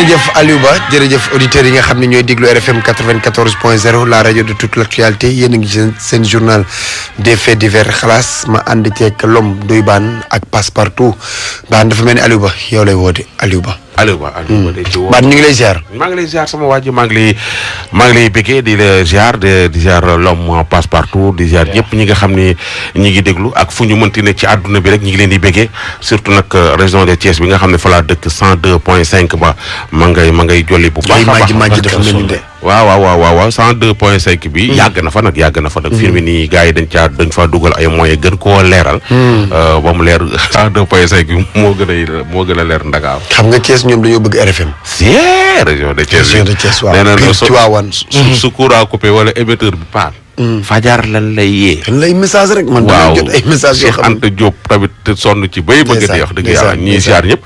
jërëjëf Aliou Ba jërëjëf auditeurs yi nga xam ne ñooy déglu RFM 94.0 la rajo de toute l'actualité yéen a ngi seen journal des faits divers xalaas ma ànd ceeg l'homme Ndoye Bane ak Passepartout Bane dafa mel ni Aliou Ba yow lay woote Aliou Ba. Aliou Ba de ci woo. Bane ñu ngi lay ziar. maa ngi lay ziar sama waa ji maa ngi lay bëggee di la ziar di ziar l'homme Passepartout di ziar ñëpp ñi nga xam ni ñi ngi déglu ak fu ñu mënti ne ci àdduna bi rek ñi ngi leen di bëggee surtout nag région de Thiès bi nga xam ne fa laa dëkk 102.5 ba ma ngay jolli bu baax a baax dafa mel ni de. waaw 102.5 bi. yàgg na fa nag fi mu nii gars yi dañ faa dugal ay moyens gën koo leeral. ba mu leer 102.5 bi moo gën a leer Ndakaaru. xam nga Thiès ñoom dañoo bëgg RFM. c'est région de Thiès. région de Thiès waaw nee na Tivaouane su courant coupé wala émetteur bi paan. fajar lan lay yee. dañ lay message rek man. waaw jot ay message yoo xam ne Cheikh Anta Diop tamit sonn ci bay bëgg di wax dëgg yàlla ñii siyaar ñëpp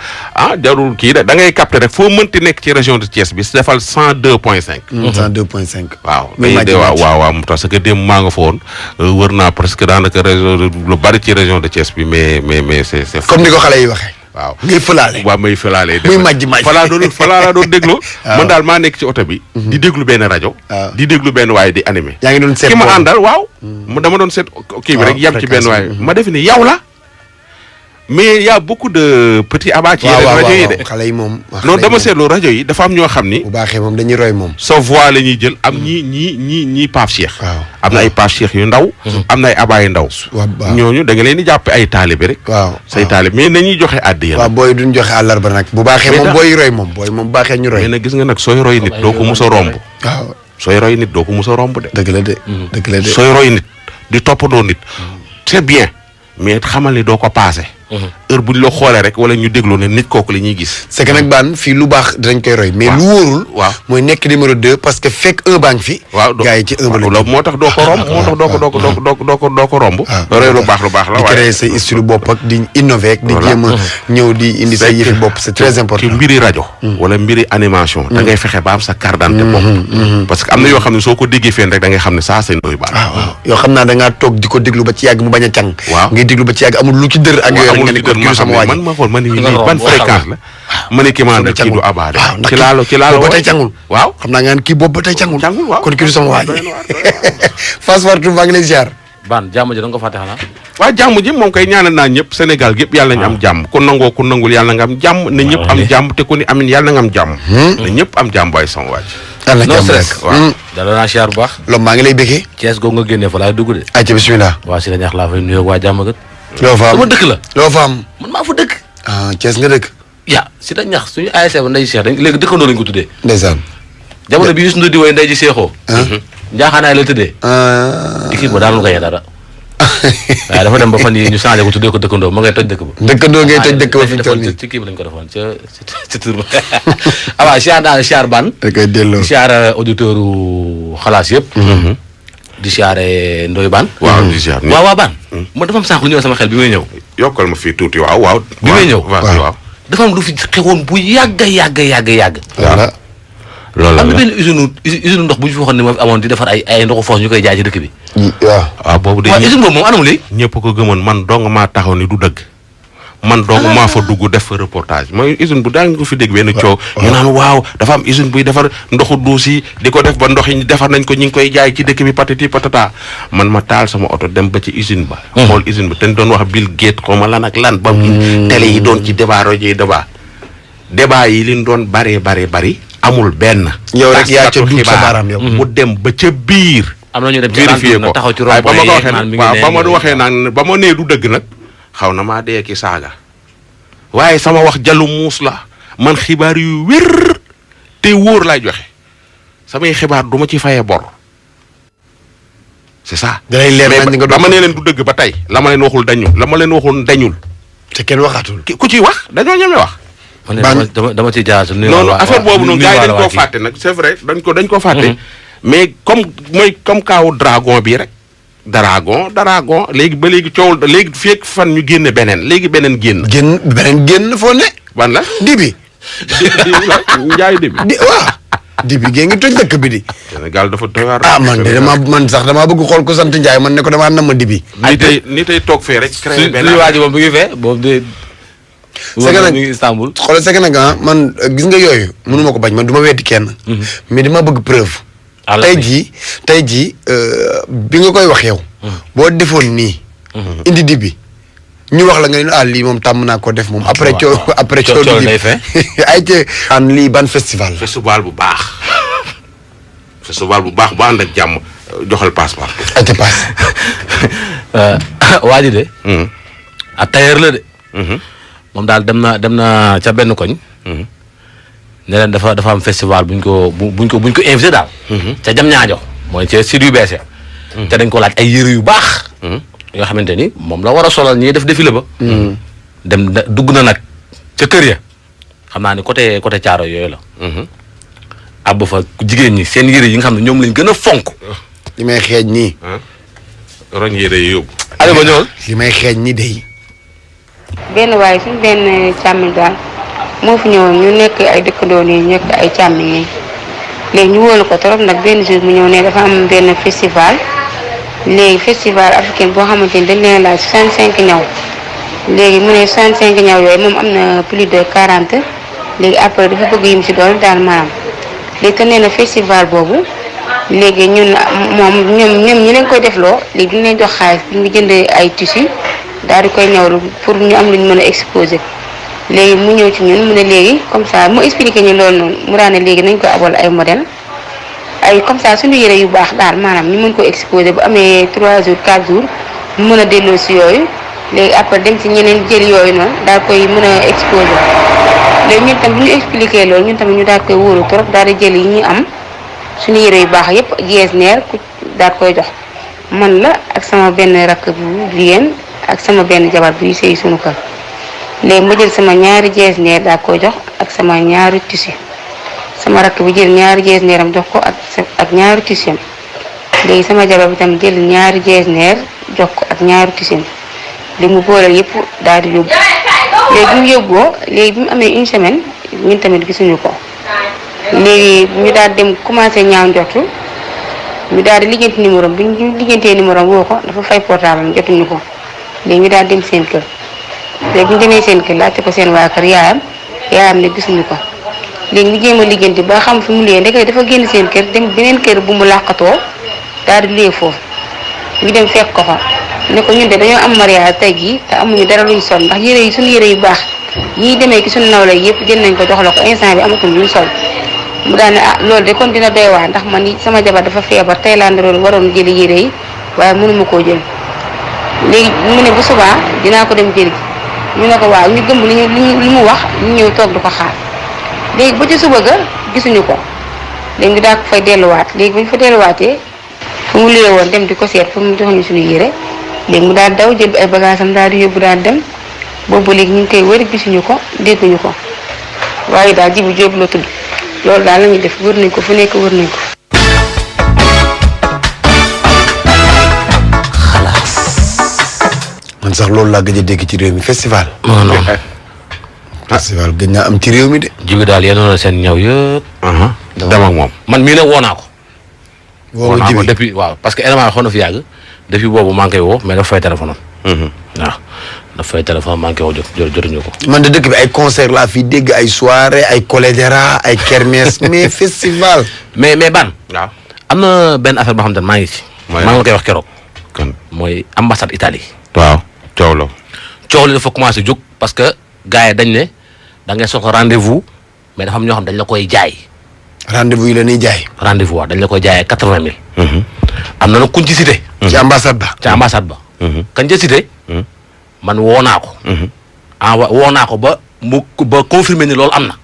jarul kii da ngay capter rek foo mënti nekk ci région de Thiès bi defal 102.5. 102.5. waaw waaw parce que démb maa nga fa woon wër naa presque daanaka région lu bari ci région de Thiès bi mais c'est comme ni ko xale yi waxee. waaw ngay fëlaale. waaw may fëlaale. muy màjj falaa laa doon déglu. man daal maa nekk ci oto bi. di déglu benn rajo. di déglu benn waaye di animé. yaa ngi doon seet ki ma àndal waaw. dama doon seet kii bi rek yam ci benn waaye ma def ni yow la. mais y a beaucoup de petits abats ci yeneen rajo yi de. xale yi moom. non dama seetlu rajo yi dafa am ñoo xam ni. bu baaxee moom dañuy roy moom. sa voix la ñuy jël am ñii Pape Cheikh. waaw am na ay Pape Cheikh yu ndaw. am na ay abaa yu ndaw. ñooñu da nga leen di jàppe ay taalibe rek. waaw say taalibe mais nañuy joxe àddiya. waaw booy duñ joxe àllarba nag. bu baaxee moom booy roy moom booy moom baaxee ñu roy. mais nag gis nga nag sooy roy nit doo ko mus a romb. waaw sooy roy nit doo ko mus a romb de. dëgg la de. dëgg la de sooy roy nit di toppandoo nit. c'est bien mais xamal ni doo ko paase. heure buñ la xoolee rek wala ñu déglu ne nit kooku la ñuy gis. c'est que nag Bane fii lu baax dinañ koy roy. mais lu wóorul. waaw mooy nekk numéro 2 parce que fekk 1 baa ngi fi. waaw gars yi ci 1 ba la moo tax doo ko romb doo ko romb. roy lu baax la. di créer say style bopp ak di innover ak di jéem a ñëw di indi say yëfi bopp c'est très important. ci mbiri rajo. wala mbiri animation. da ngay fexe ba am sa carte d'identité bopp. parce que am na yoo xam ne soo ko déggee fenn rek da ngay xam ne ça c'est Ndoye Bane. waaw yoo xam naa da ngaa toog di ko déglu ba ci yàgg mu bañ a càng. waaw ngay déglu ba ci yàgg amul lu ci dër ak yooyu nga ne ko kii sama waa ji man ma xool ma ni ban fréquence la. ma ne kii maanaam kii du abaade. ci laalo ba tey cangul. waaw xam naa nga kii boobu ba tey cangul. waaw kon kii du sama waa ji. Passepartout maa ngi lay ziar. Bane jàmm ji da nga ko fàtte xanaa. waaw jàmm ji moom koy ñaanal naa ñëpp Sénégal gépp yàlla nañu am jàmm ku nangoo ku nangul yàlla nga am jàmm na ñëpp am jàmm te ku ni amin yàlla nga am jàmm. na ñëpp am jàmm waaye sama waa ji. yàlla non jàmm stress rek. waaw dala naa siyaar bu baax. loolu maa ngi lay bëggee. Thiès googu nga génnee fa laay dugg de. ayca bismillah. waa si la ñax laa fay nuyoo waa jàmm gën. loo fa am sama dëkk la. loo fa am. man maa fa dëkk. ah Thiès nga dëkk. yaa si la ñax suñu ASC ba ndey Cheikh dañ léegi dëkkandoo lañ ko tuddee. ndeysaan. jamono bi Youssou Ndour di woy ndey ji seexoo. njaaxaanaay la tëddee. équipe ba daal lu gañe dara. waaye dafa dem ba fan yii ñu changé ko tuddee ko dëkkandoo ma ngay toj dëkk ba. dëkkandoo ngay toj dëkk ba fi mu toll nii. ci kii bi lañ ko defoon ca tur ba. waaw siyaar naa siyaar Bane. da koy delloo. siyaar auditeur xalaas yëpp. di siyaare Ndoye Bane. waaw di siyaar waaw Bane. man dafa am sànq lu ñëw sama xel bi may ñëw. yokkal ma fii tuuti waaw. bi may ñëw waaw. dafa am lu fi xewoon bu yàgg. voilà. loolu la am na benn usine ndox bu ñu fi waxoon ne moo fi amoon di defar ay ndoxu foos ñu koy jaay ci dëkk bi. waaw. boobu de waaw usine boobu moom anam léegi. ñëpp ko gëmoon man dong maa taxaw ni du dëgg. man dong maa fa dugg def fa reportage mooy usine bu daa nga ko fi dégg benn coow. ñu naan waaw dafa am usine buy defar ndoxu duus yi di ko def ba ndox yi defar nañ ko ñu ngi koy jaay ci dëkk bi patati patata man ma taal sama oto dem ba ci usine ba. xool usine ba te ñu doon wax Bill Gates xaw ma lan ak lan. ba télé yi doon ci débat rajo yi débat yi li ñu doon bari. amul benn. yow rek yaa ca duut sa baaraam yow. mu dem ba ca biir. am na ñu dem vérifié ko taxaw ci waaye ba ma ko waxee naan mi nag ngi waaw ba ma waxee naan ba ma nee du dëgg nag xaw na maa dee ki saaga waaye sama wax jallu muus la man xibaar yu wér te wóor laay joxe samay xibaar du ma ci fayee bor c'est ça. da lay leer nañ nga dama ne leen du dëgg ba tey la ma leen waxul dañul. te kenn waxaatul. ku ciy wax dañoo ñeme wax. dama ci jaar non affaire boobu noonu gars yi dañ koo fàtte nag c'est vrai dañ ko fàtte. mais comme kaawu dragon bii rek. dragon léegi ba léegi coowul léegi fekk fan ñu génne beneen léegi beneen génn. beneen génn foo ne. ban la dibi. njaay dibi. waaw. dibi gée ngi toj dëkk bi di. Sénégal dafa doy waar. man de man sax damaa bëgg xool ko sant Njaay man ne ko damaa nam ma dibi. ni tey toog fee rek. créé benn suñu waa ji moom bu ngi fee boobu de. c'est que nag Istanbul. xoolal c'est que nag man gis nga yooyu mënuma ko bañ man du ma weddi kenn. mais dama bëgg preuve. tey jii bi nga koy wax yow. boo defoon nii. indi di bi ñu wax la nga ne lii moom tàmm naa ko def moom. après coow lay fe ay te an lii ban festival. festival bu baax. festival bu baax bu ànd ak jàmm joxal passeport. ay te passe. waa ji de. a tailleur la de. moom daal dem na ca benn koñ. ne leen dafa am festival buñ ko invité daal. ca jam ñaajo mooy ca sud yu bees te dañ ko laaj ay yëre yu baax. yoo xamante ni moom la war a solal ñiy def défilé ba. dem dugg na nag ca kër ya xam naa ni côté caaro yooyu la. àbb fa jigéen ñi seen yëre yi nga xam ne ñoom lañ gën a fonk. li may xeeñ nii. roñ yëre yi yóbbu. Aliou ba ñëwal. li may xeeñ nii day. benn waaye suñu benn càmmiñ daal moo fi ñëwoon ñu nekk ay dëkkandoo yi nekk ay càmmiñ yi léegi ñu wóolu ko trop nag benn jour mu ñëw ne dafa am benn festival léegi festival africain boo xamante ni dañ leen laaj 65 ñaw léegi mu ne 65 ñaw yooyu moom am na plus de 40 léegi après dafa bëgg yim si doon daal maanaam léegi te nee na festival boobu léegi ñun ñoom ñi leen koy defloo léegi duñ leen jox xaalis bi ñu jënd ay tissus daal di koy ñawlu pour ñu am lu ñu mën a exposé léegi mu ñëw ci ñun mu ne léegi comme ça mu expliqué ñu loolu noonu mu daan ne léegi nañ ko abal ay modèle ay comme ça suñu yére yu baax daal maanaam ñu mën ko exposé bu amee 3 jours 4 jours mu mën a delloo si yooyu léegi après dem si ñeneen jël yooyu noonu daal koy mën a exposé léegi ñun tam bu ñu expliqué loolu ñun tamit ñu daal koy wóoru trop daal di jël yi ñu am suñu yére yu baax yëpp jeesneer ku daal koy jox man la ak sama benn rakk bu jigéen ak sama benn jabar buy sëy suñu kër léegi ma jël sama ñaari jeesneer daa koy jox ak sama ñaari tissu sama rakk bi jël ñaari jeesneeram jox ko ak ñaari tissu léegi sama jabar bi tam jël ñaari jeesneer jox ko ak ñaari tissu li mu boole yëpp daal di yóbbu léegi bi mu yóbboo léegi bi mu amee une semaine ñun tamit gisuñu ko léegi ñu daal dem commencé ñaaw njortu ñu daal di lijjanti numéro bi ñu lijjantee numéro woo ko dafa fay portable am jotuñu ko léegi ñu daal dem seen kër léegi bu ñu demee seen kër laajte ko seen waa kër yaayam ne gisuñu ko léegi ñu jéem a lijjanti ba xam fi mu liyee ndeke dafa génn seen kër dem beneen kër bu mu làqatoo daal di liyee foofu ñu dem fekk ko fa ne ko ñun de dañoo am mariage tey jii te amuñu dara luñ sol ndax yére yi suñu yére yu baax yii demee ki suñu nawle yëpp jël nañ ko jox la ko instant bi amatuñ luñ sol mu daal ne loolu de kon dina doy waar ndax man sama jabar dafa feebar tey laa waroon jëli yére yi waaye mënuma koo jël léegi mu ne bu subaa dinaa ko dem jël gi ñu ne ko waaw ñu gëmb li mu wax ñu ñëw toog du ko xaar léegi ba ci suba ga gisuñu ko léegi ñu daa ko fay delluwaat léegi ba ñu fa delluwaatee fu mu lée woon dem di ko seet fu mu jox ñu suñu yére léegi mu daal daw jël ay bagage am daal di yóbbu daal dem boobu léegi ñu ngi koy wër gisuñu ko dégguñu ko waaye daal Djibi Diop la tudd loolu daal la ñuy def wër nañ ko fu nekk wër nañ ko. man sax loolu laa gëj a dégg ci réew mi festival. non non. festival gëj naa am ci réew mi de. Djibi daal yéen a seen ñaw yëpp. dem ak moom. man mii nag woo naa ko. woo ma Djibi depuis waaw parce que élément xaw na fi yàgg depuis boobu maa ngi koy woo mais dafa fay téléphone am. waaw dafa fay téléphone maa ngi koy woo jotuñu ko. man de dëkk bi ay concert laa fi dégg ay soirée ay cholédéra ay kermesse mais festival. mais ban. waaw am na benn affaire boo xam ne maa ngi ci. maa ngi la koy wax keroog. kan mooy ambassade Italie. waaw coow la. coow li dafa commencé jóg parce que gars yi dañ ne da ngay soxla rendez-vous mais dafa am ñoo xam dañ la koy jaay. rendez-vous yi la ñuy jaay. rendez-vous waaw dañ la koy jaayee 80 000. am na nag kuñ ci cité. ci ambassade ba. ci ambassade ba. kañ ca cité. man woo naa ko. woo naa ko ba confirmer ni loolu am na.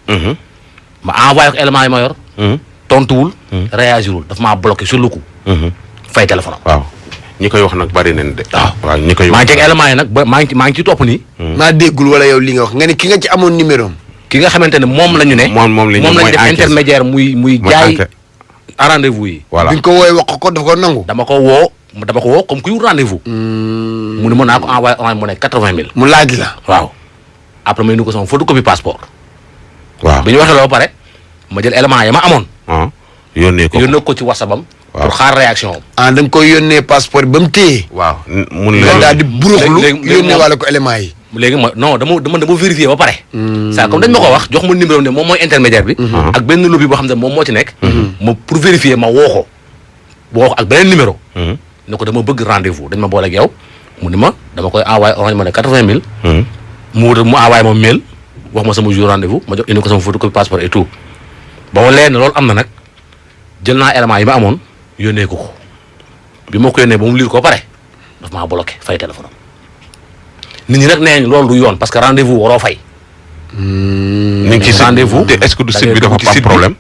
ma envoyé ko élément yi ma yor. tontuwul. réagirul dafa maa bloqué sur le coup. fay téléphone am. waaw ñi koy wax nag bari nañ de. waaw ñi koy wax maa ngi teg élément yi nag ba maa ngi ci topp nii. maa déggul wala yow li nga wax nga ne ki nga ci amoon numéro am. ki nga xamante ne moom la ñu ne. moom la ñu def intermédiaire muy jaay rendez-vous yi. voilà bi ñu ko wooyee wax ko dafa ko nangu. dama ko woo comme kuy wut rendez-vous. mu ne mën naa ko envoyé orange mu ne 80 000. mu laaj la. waaw après may nu ko sama photocopie passeport. waaw bi ñu waxee loolu ba pare ma jël élément yi ma amoon. yónnee ko ci WhatsApp am. waaw pour xaar réaction am. da nga koy yónnee passeport ba mu téye. waaw mun nga daal di buruxlu léegi yónnee wàlle ko élément yi. léegi non dama vérifier ba pare. ça comme dañ ma ko wax jox ma numéro ne moom mooy intermédiaire bi. ak benn lobby boo xam ne moom moo ci nekk. ma pour vérifier ma woo ko ak beneen numéro. ne ko dama bëgg rendez-vous dañ ma boole ak yow mu ni ma dama koy envoyé orange ma ne 80 000. mu envoyé ma mail wax ma sama jour rendez-vous ma jox indi ko sama photocopie passeport et tout ba ma leer ne loolu am na nag jël naa élément yi ma amoon yónnee ko bi ma ko yónnee ba mu lire ko pare daf maa bloqué fay téléphone am nit ñi nag nee nañ loolu du yoon parce que rendez-vous waroo fay. ni ngi ci rendez-vous est-ce que du site bi dafa am problème.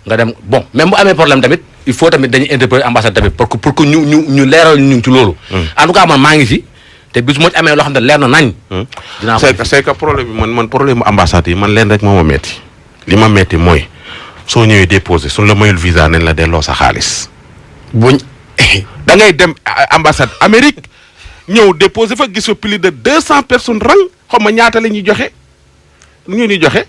nga dem bon même bu amee problème tamit il faut tamit dañuy interpeller ambassade tamit pour que ñu leeral ñu ci loolu. en tout cas man maa ngi fi te bis moo ci amee loo xam ne leer na nañ. dinaa ko c'est que problème bi man problème mu ambassade yi man leen rek moo ma metti li ma metti mooy soo ñëwee déposé suñ la mayul visa nañ la delloo sa xaalis. buñ da ngay dem ambassade Amérique ñëw déposé fa gis fa plus de 200 personnes rang xaw ma ñaata la ñuy joxe lu ñu ñuy joxe.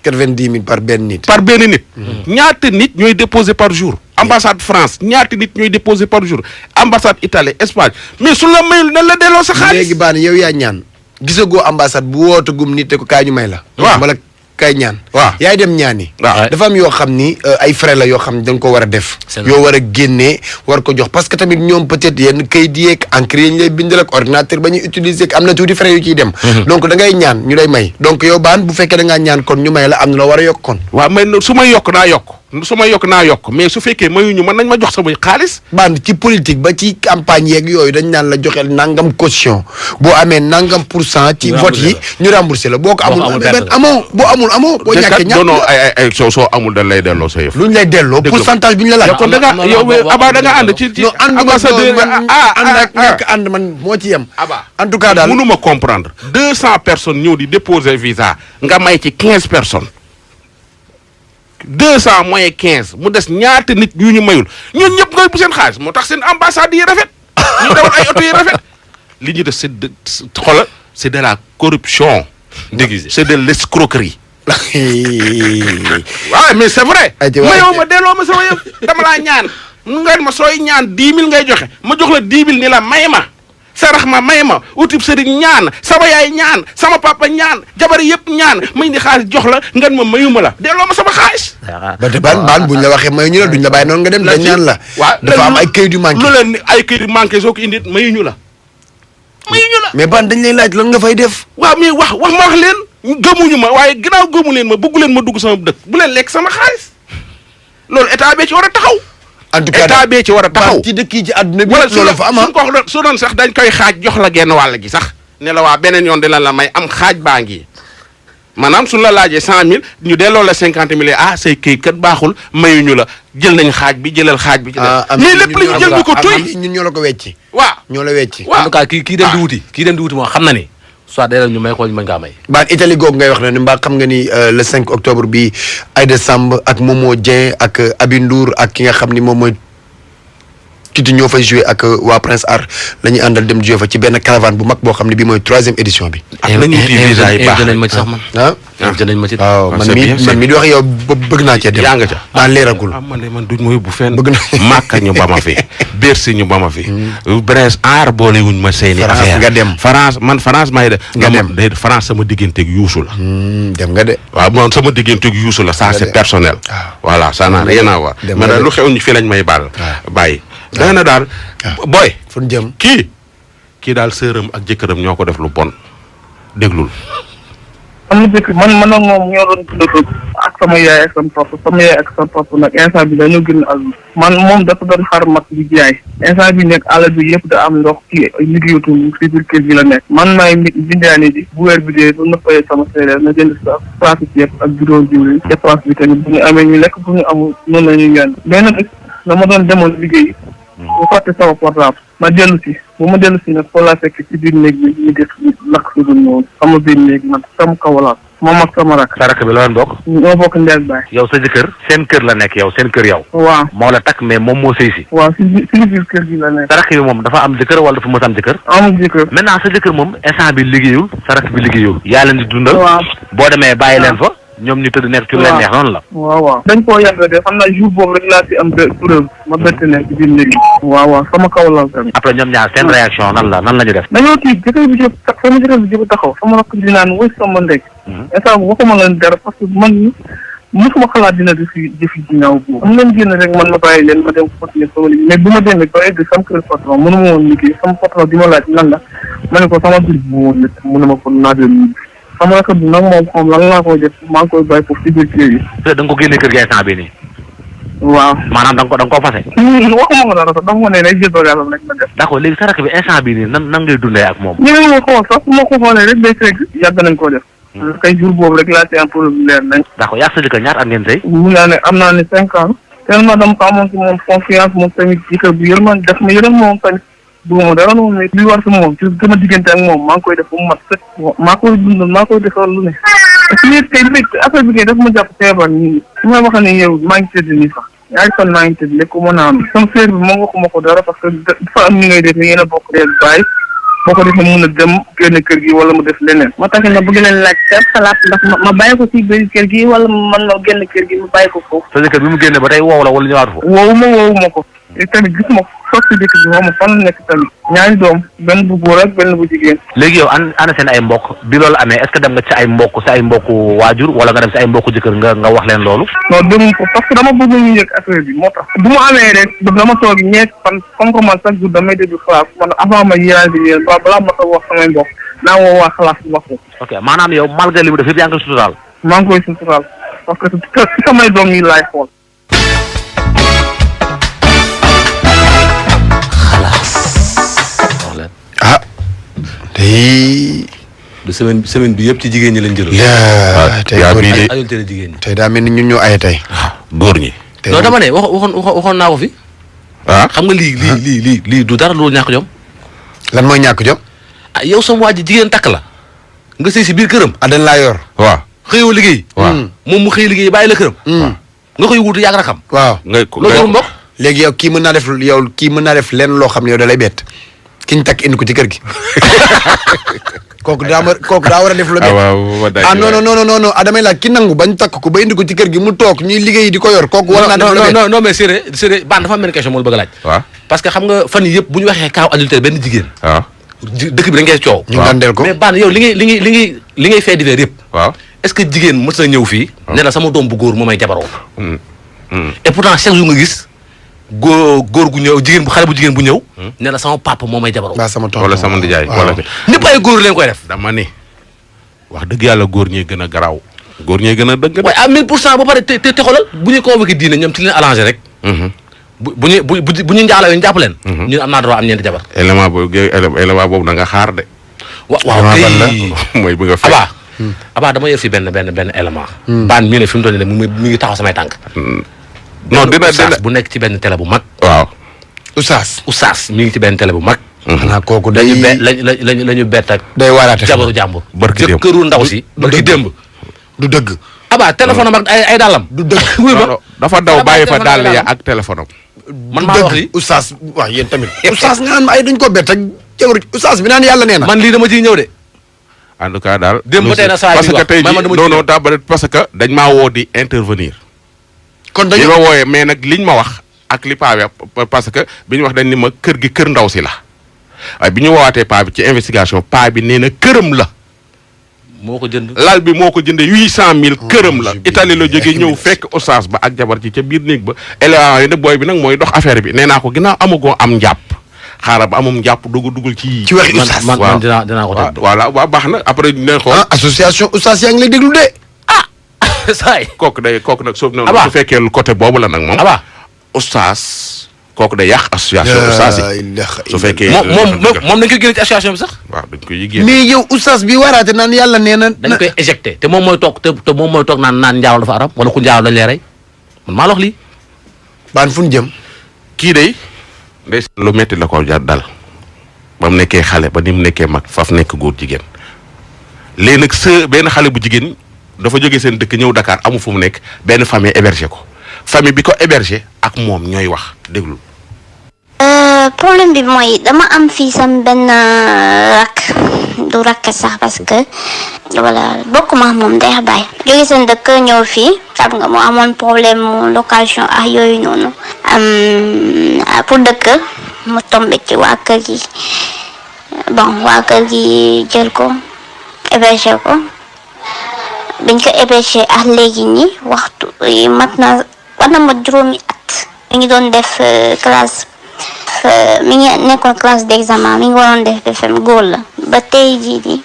90 000 par benn nit. par benn nit. ñaata nit ñooy déposé par jour. ambassade France ñaata nit ñooy déposé par jour ambassade Italie Espagne mais su la mayul na la delloo sa xaalis. léegi baan yow yaa ñaan gisagoo ambassade bu wootagum nit te ko kaay ñu may la. waaw wala kaay ñaan. waaw yaay dem ñaani. waaw dafa am yoo xam ni ay frais la yoo xam ne da nga ko war a def. C'est yoo war a génnee war ko jox parce que tamit ñoom peut-être yenn kayit yeeg encre yi ñu lay bindal ak ordinateur ba ñuy utiliser am na tuuti frais yu ciy dem. donc da ngay ñaan ñu lay may donc yow baan bu fekkee da ngaa ñaan kon ñu may la am na la war a yokk kon. waaw mais su ma yokk naa yokk mais su fekkee mayuñu mën nañ ma jox samay xaalis. baan ci politique ba ci campagne yeeg yooyu dañ naan la joxeel nangam caution boo amee nangam %. ci vote yi ñu remboursé la boo ko amul. amoo boo amoo boo ñàkkee ñàkk non ay soo amul dañ lay delloo sa yëf. luñ lay delloo pourcentage bi ñu la laaj. kon da nga yow Aba da nga ànd ci ambassadeur man ànd ak ñàkk ànd man moo ci yem. Aba en tout cas daal mënuma comprendre 200 personnes ñëw di déposer visa nga may ci 15 personnes 200 moins 15 mu des ñaata nit yu ñu mayul ñun ñëpp ngay bu seen xaalis moo tax seen ambassade yi rafet ñu dawal ay oto yi rafet li ñu def c'est de la corruption déguisée c'est de l'escroquerie. waaw mais c'est vrai. mayoo ma delloo ma sama yëf dama laa ñaan ngeen ma sooy ñaan 10 000 ngay joxe ma jox la 10 000 ni la may ma sarax ma may ma utib sëriñ ñaan sama yaay ñaan sama papa ñaan jabar yëpp ñaan may indi xaalis jox la ngeen ma mayuma la delloo ma sama xaalis. ba te baan buñ la waxee mayuñu la duñ la bàyyi noonu nga dem dañ ñaan la. waaw dafa am ay kayit yu manqué. lu leen ay kayit yu manqué soo ko indi mayuñu la. mais baan dañ lay laaj lan nga fay def. waaw mais wax ma wax leen gëmuñu ma waaye ginnaaw gëmu leen ma bëggu leen ma dugg sama dëkk bu leen lekk sama xaalis loolu état bee ci war a taxaw. en tout cas état bee ci war a taxaw ci dëkk yi ci àdduna bi. wala loolu fa am suñ ko su doon sax dañ koy xaaj jox la genn wàll gi sax ne la waa beneen yoon dina la may am xaaj baa ngi maanaam suñ la laajee 100 000 ñu delloo la 50 000 say këyit kat baaxul mayuñu la jël nañ xaaj bi jëlal xaaj bi. mais lépp la ñu jël ñu ko tuy ñun ñoo la ko wecci. waaw ñoo la wecci. en tout cas kii dem di wuti moo xam na ni soit day ñu may ko ñu mën kaa may. baan Italie googu ngay wax ne mbaa xam nga ni le 5 octobre bi Aïda Samb ak Momo Dieng ak Abi Ndour ak ki nga xam ni moom mooy Titi ñoo fay joué ak waa Prince Art la ñuy àndal dem joué fa ci benn caravane bu mag boo xam ne bii mooy 3e édition bi. ak nañu uti visa yi baax nañ ma ci sax man. invité nañ ma ci. waaw man mi di wax yow bëgg naa cee dem. yaa nga ca leeragul. man de man duñ ma yóbbu fenn. bëgg na Màkka ñu ba ma fi. Bercy ñu ba ma fi. Prince Art boole wuñ ma seeni affaire nga dem France may de. nga dem France sama digganteeg Youssou la. dem nga de. waaw man sama digganteeg Youssou la ça c'est personnel. voilà ça n'a rien à voir. mais daal lu xew ñu fi lañ may baal. bàyyi. da na daal booy. fu ñu jëm kii daal sëram ak jëkkëram ñoo ko def lu bon déglul. am na jëkk man ak moom ñoo doon dund ak sama yaay ak sama papa nag instant bi dañoo gën àll man moom dafa doon xar mag di jaay instant bi nekk àll bi yëpp da am ndox kii liggéeyatu si biir kër gi la nekk man maay bindaane ji bu weer bi dee bu na fayee sama séeréer na jënd sa place yëpp ak bidon jiwlin dépense bi tamit bu ñu amee ñu lekk bu ñu amul noonu la ñuy ñaan benn bés dama doon demoon liggéey bu fàtte sama portable ma dellu si bu ma dellu si nag foo laa fekk ci biir néeg bi ñu def lakk su dul noonu sama biir néeg man sama kawalaat moom ak sama rak. sa rakk bi la leen bokk. ñoo bokk ndeel baay. yow sa jëkkër seen kër la nekk yow seen kër yow. waaw moo la takk mais moom moo sëy si. waaw si biir kër gi la nekk. sa rakk bi moom dafa am jëkkër wala dafa mës am jëkkër. amul jëkkër. maintenant sa jëkkër moom instant bi liggéeyul sa rakk bi liggéeyul. yaa leen di dundal. waaw boo demee bàyyi leen fa. ñoom ñu tëdd nekk ci leen neex noonu la. waaw dañ koo yàgg de xam naa jour boobu rek laa fi am preuve ma bett leen ci biir néeg waaw sama kaw lal tamit. après ñoom ñaar seen réaction nan la ñu def. dañoo tiit jëkkër bi sama jëkkër bi jóg taxaw sama rakk di naan wëy sama ndek. instant bu waxuma leen dara parce que man mosuma xalaat dina def ci ñaaw boobu. am leen génn rek man ma bàyyi leen ma dem continuer sama liggéey mais bu ma demee ba egg sama kër patron mënu ma woon liggéey sama patron di ma laaj lan la ma ne ko sama biir bu ma woon lépp mënu ma ko naajoo sama rakk bi nag moom xam lan laa koy def maa ngi koy bàyyi foofu ci biir kër yi. da nga ko génne kër gi instant bii nii. waaw maanaam da nga ko fase. waxuma ko dara sax dama ko ne rek jëndoo yàlla rek la def. d'accord léegi sa rakk bi instant bii nii nan ngay dundee ak moom. ñu ne ma xool sax su ma ko xoolee rek day fekk yàgg nañ koo def. kay jour boobu rek laa ci un problème leer nañ. d'accord yaa sa jëkkër ñaar ak ngeen sëy. mun naa ne am naa ne 5 ans. tellement dama ko amoon ci moom confiance moom tamit jëkkër bu yërmande def ma yërëm moom tamit. du ma dara moom li war si moom ci sama diggante ak moom maa ngi koy def bu mu mat sëkk. maa koy dundal maa koy defal lu ne. parce que kay affaire bi kay daf ma jàpp feebar nii. su ma wax ne yow maa ngi tëdd nii sax. ñaari fan maa ngi tëdd lépp ko mën a am. sama frère bi moom waxuma ko dara parce que dafa am ni ngay def yéen a bokk dee bàyyi. boo ko defee mun a dem génn kër gi wala mu def leneen. moo tax nga bëgg leen laaj sa xalaat ndax ma bàyyi ko ci biir kër gi wala man ma génn kër gi ma bàyyi ko foofu. sa jëkkër bi mu génne ba tey woowu la wala ñëwaatu fa. woowu ma ko. te tamit gis ma soog si dëkk bi xaw ma fan la nekk tamit. ñaari doom benn bu góor ak benn bu jigéen. léegi yow ana seen ay mbokk bi loolu amee est-ce que dem nga ci ay mbokk sa ay mbokku waajur wala nga dem si ay mbokku jëkkër nga wax leen loolu. non demul ko parce que dama bëgg ñu yëg affaire bi moo tax. bu mu amee rek dama toog ñeent fan comme que man chaque jour damay déglu xalaat man avant ma yéene di yéen balaa ma ko wax samay mbokk naa woo waa xalaat wax ko. ok maanaam yow malgré li mu def yëpp yaa ngi koy suturaal. maa ngi koy suturaal parce que ci samay doom yi laay xool. ah tey. de semaine bi yëpp ci jigéen ñi lañ jëloon. tey góor ñi de ayul teel jigéen ñi. tey daa mel ni ñun ñoo aye tey. góor ñi. non dama ne waxoon naa ko fi. ah xam nga lii du dara loolu ñàkk jom. lan mooy ñàkk jom. ah yow sama waa ji jigéen takk la. nga sëy si biir këram. ah dañ laa yor. waaw. xëyoo liggéey. waaw moom mu xëy liggéey bàyyi la këram. nga koy wutu yàgg rakam. waaw loolu jarul mbokk. léegi yow kii mën naa def lenn loo xam ne yow da lay bett ki ñu takk indi ko ci kër gi. kooku daa war a def lu bett. non damay laaj ki nangu bañ takk ko ba indi ko ci kër gi mu toog ñuy liggéey di ko yor kooku war naa def lu bett. non mais sérieux ban dafa am benn question moo la bëgg a laaj. waaw parce que xam nga fan yii yëpp bu ñu waxee kaaw adultère benn jigéen. waaw dëkk bi dañ koy coow. ñu dandeel ko mais ban yow li ngay fait divers yëpp. waaw est-ce que jigéen mës na ñëw fii. ne la sama doom bu góor moo may jabaroo. et pourtant chaque jour nga gis góor gu ñëw xale bu jigéen bu ñëw. ne la sama papa moo may jabaroo. ba sama tonton wala sama ndijaay wala. ñëpp ay góor leen koy def. dama ne wax dëgg yàlla góor ñee gën a garaaw. góor ñee gën a dëgg. waaye à 1000% ba pare te xoolal bu ñu convoqué diine ñoom ci leen arrangé rek. bu ñu njaaloo ñu jàpp leen. ñun am naa droit am ñeenti jabar. élément boobu da nga xaar de. waaw kay mooy bu nga fekk. Aba dama yor fi benn élément. baan mii ne fi mu toll nii mi ngi taxaw samay tànk. non dina bu nekk ci benn télé bu mag. waaw. Oustaz mi ngi ci benn télé bu mag. xanaa kooku day lañu bett ak. day waaraate jabaru jàmbur. barki démb këru ndaw si. barki démb. du dëgg. Aba téléphone am ak ay dàllam. du dëgg. dafa daw bàyyi fa dàll ya ak téléphone am. man maa wax li Oustaz waaw yéen tamit. Oustaz nga naan ay duñ ko bett ak jabaru Oustaz bi naan yàlla nee na. man lii dama ciy ñëw de. en tout cas daal. démb tey na saa yi parce que tey jii non parce que dañ maa woo di intervenir. kon dañu ma wooyee mais nag liñ ma wax ak li paa bi parce que bi ñu wax dañ ni ma kër gi kër ndaw si la waaye bi ñu woowaatee paa bi ci investigation paa bi nee na këram la. moo ko jënd lal bi moo ko jëndee 800000. këram la Italie la jógee ñëw fekk Oustaz ba ak jabar ci ca biir néeg ba. élément yi nag booy bi nag mooy dox affaire bi nee naa ko ginnaaw amagoo am njàpp xaaral ba amum njàpp dugal ci waxi Oustaz man dinaa ko teg. voilà waaw baax na après dinañ xool. association Oustaz yaa ngi lay déglu de. saay kooku nag soo Aba su fekkee côté boobu la nag moom. Aba Oustaz kooku day yàq association Oustaz yi su fekkee. moom dañ koy génne ci association bi sax. waaw dañ koy génne. mais yow Oustaz bi waraate naan yàlla nee na. dañ koy éjecté te moom mooy toog te moom mooy toog naan njaalo dafa aram wala ku njaalo dañ lay rey man maa la wax lii. baan fu ñu jëm. kii day lu metti la ko dal ba mu nekkee xale ba ni mu nekkee mag faf nekk góor jigéen léegi nag benn xale bu jigéen dafa jógee seen dëkk ñëw Dakar amu fu mu nekk benn famille hébergé ko famille bi ko hébergé ak moom ñooy wax déglu. problème bi mooy dama am fii sam benn rakk du rakk sax parce que voilà bokkuma moom day bàyyi jóge seen dëkk ñëw fii xam nga mu amoon problème mu location ak yooyu noonu pour dëkk mu tombé ci waa kër gi bon waa kër gi jël ko hébergé ko biñ ko hébergé ak léegi nii waxtu yi mat na juróomi at. mi ngi doon def classe mi ngi nekkoon classe d'examen mi ngi waroon def BFEM góor la ba tey jii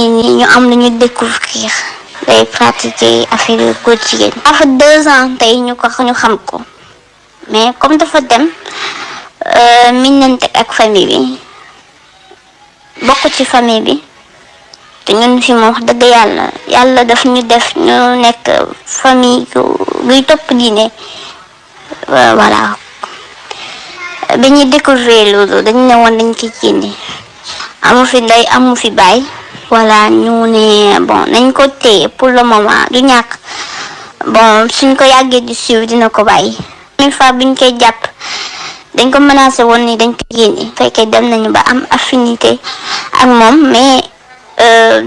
nii ñu am lu ñu découvrir day pratiquer affaire góor jigéen. dafa 2 ans tey ñu xam ko mais comme dafa dem min nañ teg ak famille bi bokk ci famille bi te ñun fi mu wax dëgg yàlla daf ñu def ñu nekk famille guy topp diine voilà bi ñuy découvrir loolu dañu ne woon dañ ci génne amu fi ndey amu fi baay voilà ñu ne bon nañ ko téye pour le moment du ñàkk bon suñ ko yàggee di suivre dina ko bàyyi. une fois biñ koy jàpp dañ ko menacé woon ni dañ ko génne fekkee dem nañu ba am affinité ak moom mais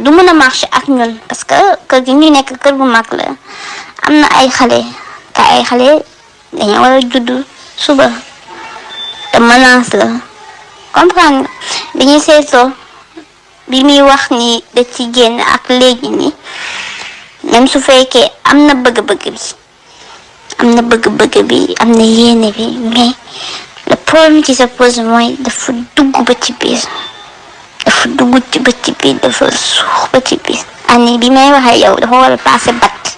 du mën a marché ak ñun parce que kër gi ñu nekk kër gu mag la am na ay xale te ay xale dañoo war a judd suba te menace la comprendre nga bi ñuy seetoo bi muy wax ni da ci génn ak léegi ni même su fekkee am na bëgg-bëgg bi am na yéene bi mais le problème qui se pose mooy dafa dugg ba ci biir dafa suux ba ci biir année bi may waxee yow dafa war a passé bac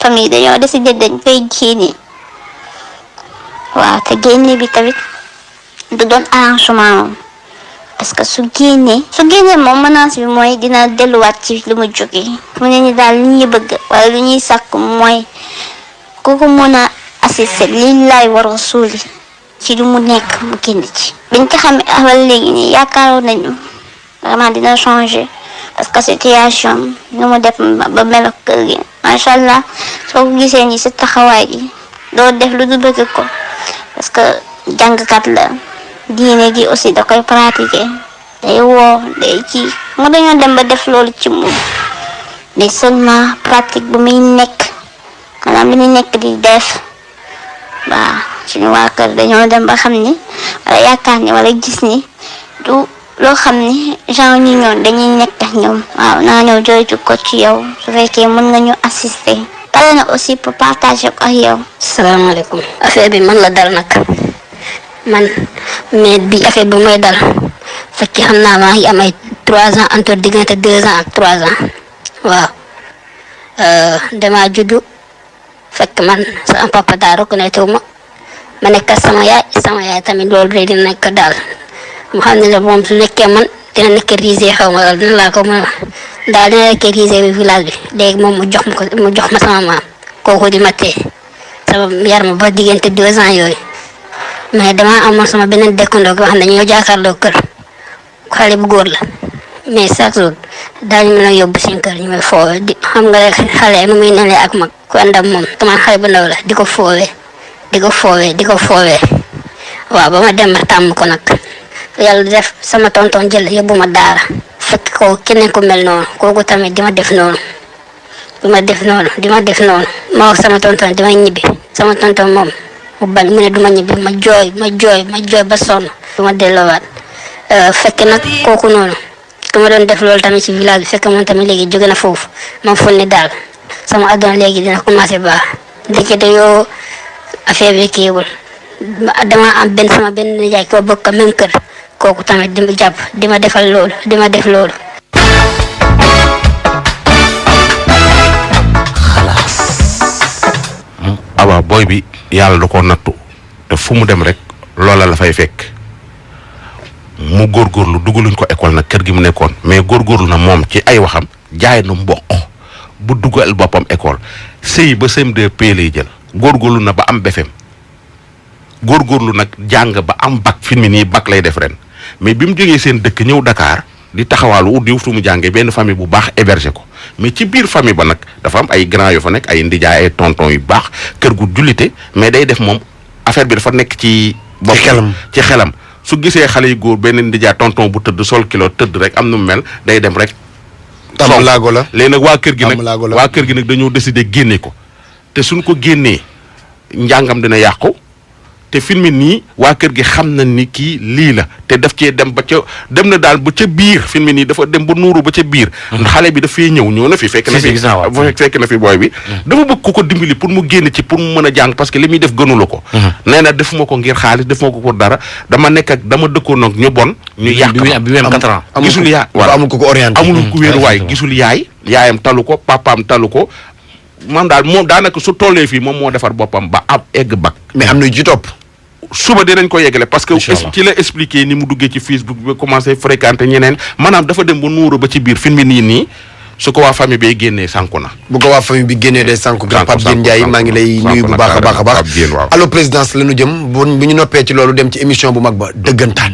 famille dañoo décidé dañ koy génne waaw te génne bi tamit du doon arrangement parce que su génnee moom menace bi mooy dina delluwaat ci lu mu jógee mu ne ni daal lu ñuy bëgg wala lu ñuy sàkk mooy ku ko mën a assister lillaay wa rasuli ci lu mu nekk mu génn ci biñ ko xamee awal léegi nii yaakaaroon nañu vraiment dina changer parce que situation nu mu def ba mel ak kër gi macha allah soo ko gisee ni si taxawaay gi doo def lu du bëgg ko parce que jàngkat la diine gi aussi da koy pratiquer day woo day ci nga dañoo dem ba def loolu ci moom mais seulement pratique bu muy nekk maanaam li muy nekk di def waaw suñu waa kër dañoo dem ba xam ni wala yaakaar ni wala gis ni du loo xam ni genre ñu ñoon dañuy nekk ak ñoom waaw naa ñëw jooytu ko ci yow su fekkee mën nga ñu assister pare na aussi pour partager ko ak yow. salaamaaleykum affaire bi man la dal nag man mais bi affaire bi mooy dal fekk xam naa maa ngi am ay 3 ans entre diggante 2 ans ak 3 ans waaw damaa juddu fekk man sama papa daa reconnaître ma nekk sama yaay tamit loolu rek dina nekk daal mu xam ne la moom su nekkee man dina nekk risé xaw ma dina laa ko mën daal dina nekk risé bi village bi léegi moom mu jox ma sama maam kooku di ma tee sama yar ma ba diggante 2 ans yooyu mais damaa amoon sama beneen dëkkandoo boo xam ne ñoo jàkkaarloo kër xale bu góor la mais chaque jour daañu mën a yóbbu seen kër ñu may foowee di xam nga rek xale nu muy nelee ak mag ku ànd ak moom tamaan xale bu ndaw la di ko foowee waaw ba ma dem tàmm ko nag yàlla def sama tonton jël yóbbu ma daara fekk ko keneen ku mel noonu kooku tamit di ma def noonu ma wax sama tonton dima ñibbi sama tonton moom mu bañ mu ne duma ñibbi ma jooy ba sonn du ma delloowaat fekk nag kooku noonu ku ma doon def loolu tamit ci village bi fekk moom tamit léegi jóge na foofu ma fon ne daal sama adduna léegi dina commencé baax ndekete yoo affaire bi kiiwul dama am sama benn nijaay ko bokk même kër kooku tamit di ma jàpp di ma def loolu awa booy bi yàlla da ko nattu te fu mu dem rek loola la fay fekk mu góorgóorlu dugaluñ ko école nag kër gi mu nekkoon mais góorgóorlu na moom ci ay waxam jaay na mboq bu dugal boppam école sëy ba CM2P lay jël góorgóorlu na ba am BFEM góorgóorlu nag jàng ba am bac fi mu nii bac lay def ren mais bi mu jógee seen dëkk ñëw Dakar di taxawaalu ut di fu mu jàngee benn famille bu baax héberger ko mais ci biir famille ba nag dafa am ay grand yu fa nekk ay ndijaay ay tonton yu baax kër gu jullite mais day def moom affaire bi dafa nekk ci bopp ci xelam su gisee xale yu góor benn ndijaay tonton bu tëdd sol kilo tëdd rek am nu mu mel day dem rek tam laago la léegi nag waa kër gi nag dañoo décider génne ko te suñ ko génnee njàngam dina yàqu te film nii waa kër gi xam na ni kii lii la te daf cee dem ba ca dem na daal ba ca biir film nii dafa dem ba nuuru ba ca biir xale bi dafay ñëw na fi fekk na fi booy bi dafa bëgg ku ko dimbali pour mu génn ci pour mu mën a jàng parce que li muy def gënula ko nee na defuma ko ngir xaalis defuma ko pour dara dama nekk ak dama dëkkoon ak ñu bon ñu yàq bi même 4 ans gisul yaay amul ko orienté amul ku wéeru waay gisul yaayam talu ko papaam talu ko maam daal moom daanaka su tollee fii moom moo defar boppam ba ab egg bak mais am na ci topp suba dinañ ko yeggale parce que ci la expliqué ni mu duggee ci Facebook bi commencé fréquenter ñeneen maanaam dafa dem ba nuuru ba ci biir film bi nii su ko waa famille bi génnee sànku na bu ko waa famille bi génnee day sànku grand Pape Diène Ndiaye maa ngi lay nuyu bu baax a baax allo présidence la ñu jëm bu ñu noppee ci loolu dem ci émission bu mag ba dëggantaan